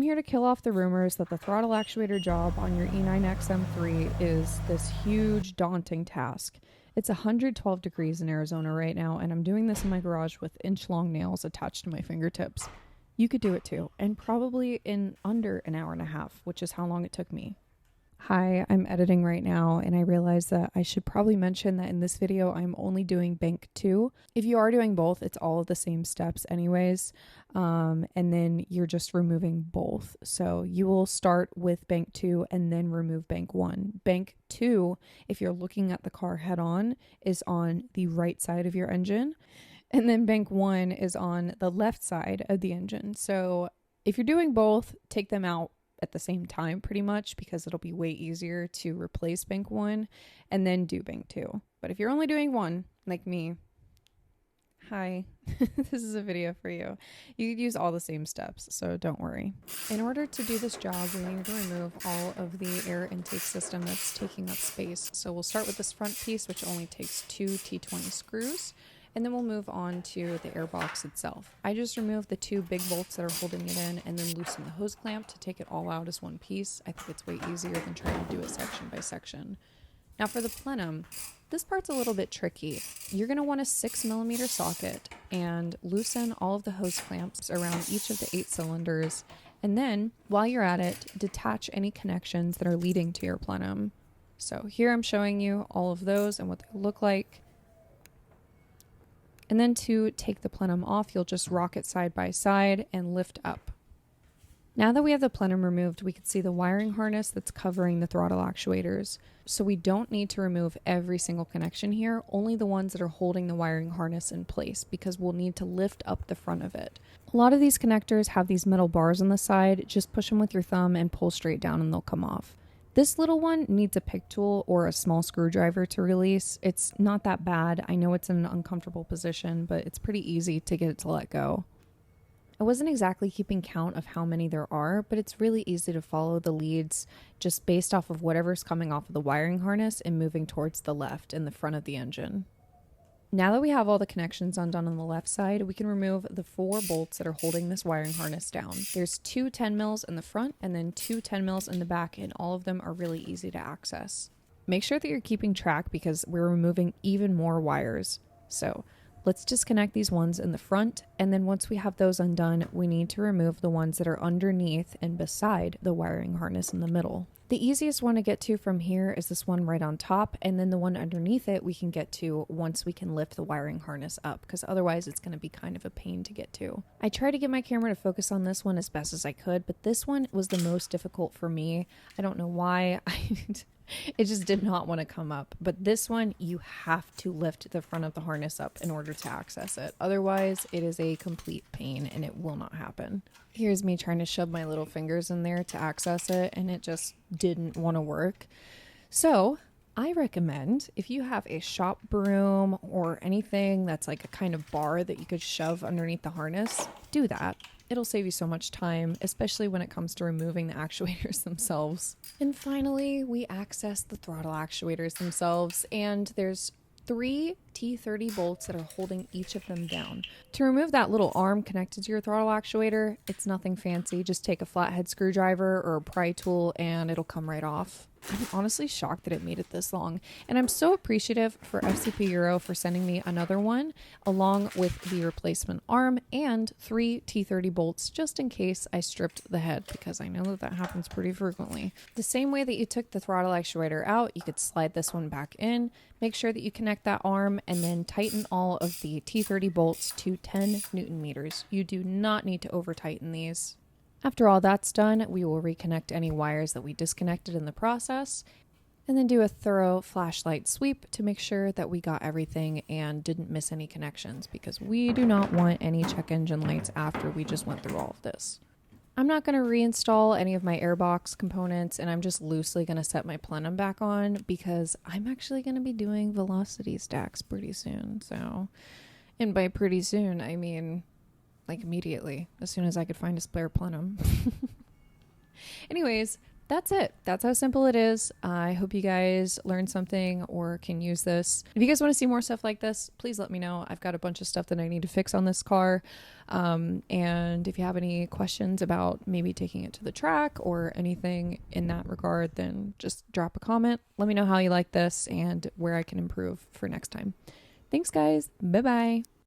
I'm here to kill off the rumors that the throttle actuator job on your E9X M3 is this huge, daunting task. It's 112 degrees in Arizona right now, and I'm doing this in my garage with inch-long nails attached to my fingertips. You could do it too, and probably in under an hour and a half, which is how long it took me. Hi, I'm editing right now, and I realize that I should probably mention that in this video I'm only doing bank 2. If you are doing both, it's all of the same steps anyways, and then you're just removing both. So you will start with bank 2 and then remove bank 1. Bank 2, if you're looking at the car head on, is on the right side of your engine, and then bank 1 is on the left side of the engine. So if you're doing both, take them out at the same time pretty much, because it'll be way easier to replace bank 1 and then do bank 2. But if you're only doing one, like me, hi, this is a video for you. You could use all the same steps, so don't worry. In order to do this job, we need to remove all of the air intake system that's taking up space. So we'll start with this front piece, which only takes 2 T20 screws. And then we'll move on to the air box itself. I just removed the 2 big bolts that are holding it in and then loosen the hose clamp to take it all out as one piece. I think it's way easier than trying to do it section by section. Now for the plenum, this part's a little bit tricky. You're going to want a 6mm socket and loosen all of the hose clamps around each of the 8 cylinders. And then, while you're at it, detach any connections that are leading to your plenum. So here I'm showing you all of those and what they look like. And then to take the plenum off, you'll just rock it side by side and lift up. Now that we have the plenum removed, we can see the wiring harness that's covering the throttle actuators. So we don't need to remove every single connection here, only the ones that are holding the wiring harness in place, because we'll need to lift up the front of it. A lot of these connectors have these metal bars on the side. Just push them with your thumb and pull straight down and they'll come off. This little one needs a pick tool or a small screwdriver to release. It's not that bad. I know it's in an uncomfortable position, but it's pretty easy to get it to let go. I wasn't exactly keeping count of how many there are, but it's really easy to follow the leads just based off of whatever's coming off of the wiring harness and moving towards the left in the front of the engine. Now that we have all the connections undone on the left side, we can remove the 4 bolts that are holding this wiring harness down. There's 2 10mm in the front and then 2 10mm in the back, and all of them are really easy to access. Make sure that you're keeping track because we're removing even more wires. So let's disconnect these ones in the front, and then once we have those undone, we need to remove the ones that are underneath and beside the wiring harness in the middle. The easiest one to get to from here is this one right on top, and then the one underneath it we can get to once we can lift the wiring harness up, because otherwise it's going to be kind of a pain to get to. I tried to get my camera to focus on this one as best as I could, but this one was the most difficult for me. I don't know why. It just did not want to come up. But this one, you have to lift the front of the harness up in order to access it. Otherwise, it is a complete pain and it will not happen. Here's me trying to shove my little fingers in there to access it, and it just didn't want to work. So I recommend, if you have a shop broom or anything that's like a kind of bar that you could shove underneath the harness, do that. It'll save you so much time, especially when it comes to removing the actuators themselves. And finally, we access the throttle actuators themselves, and there's 3 T30 bolts that are holding each of them down. To remove that little arm connected to your throttle actuator, it's nothing fancy. Just take a flathead screwdriver or a pry tool and it'll come right off. I'm honestly shocked that it made it this long, and I'm so appreciative for FCP Euro for sending me another one along with the replacement arm and 3 T30 bolts just in case I stripped the head, because I know that that happens pretty frequently. The same way that you took the throttle actuator out, you could slide this one back in, make sure that you connect that arm, and then tighten all of the T30 bolts to 10 Newton meters. You do not need to over tighten these. After all that's done, we will reconnect any wires that we disconnected in the process, and then do a thorough flashlight sweep to make sure that we got everything and didn't miss any connections, because we do not want any check engine lights after we just went through all of this. I'm not going to reinstall any of my airbox components, and I'm just loosely going to set my plenum back on because I'm actually going to be doing velocity stacks pretty soon. So, and by pretty soon, I mean like immediately, as soon as I could find a spare plenum. Anyways, that's it. That's how simple it is. I hope you guys learned something or can use this. If you guys want to see more stuff like this, please let me know. I've got a bunch of stuff that I need to fix on this car. And if you have any questions about maybe taking it to the track or anything in that regard, then just drop a comment. Let me know how you like this and where I can improve for next time. Thanks, guys. Bye-bye.